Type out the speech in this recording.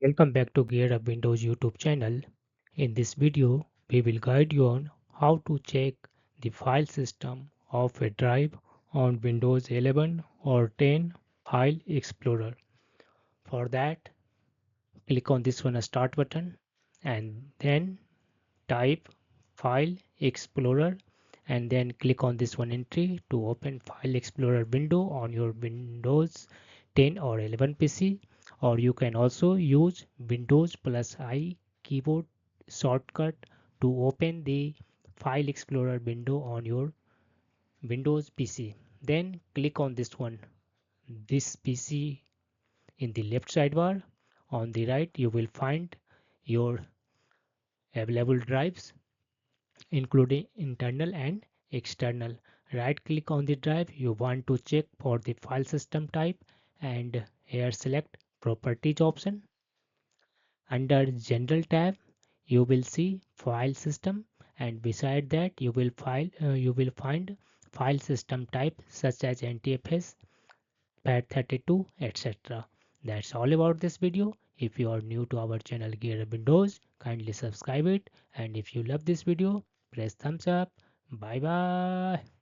Welcome back to Gear Up Windows YouTube channel. In this video, we will guide you on how to check the file system of a drive on Windows 11 or 10 File Explorer. For that, click on this one Start button and then type File Explorer and then click on this one Entry to open File Explorer window on your Windows 10 or 11 PC, or you can also use Windows plus I keyboard shortcut to open the File Explorer window on your Windows PC. Then click on this PC in the left sidebar. On the right you will find your available drives including internal and external. Right click on the drive you want to check for the file system type and here select properties option. Under general tab you will see file system and beside that you will find file system type such as NTFS, FAT32, etc. That's all about this video. If you are new to our channel Gear Windows, kindly subscribe it, and if you love this video, press thumbs up. Bye bye.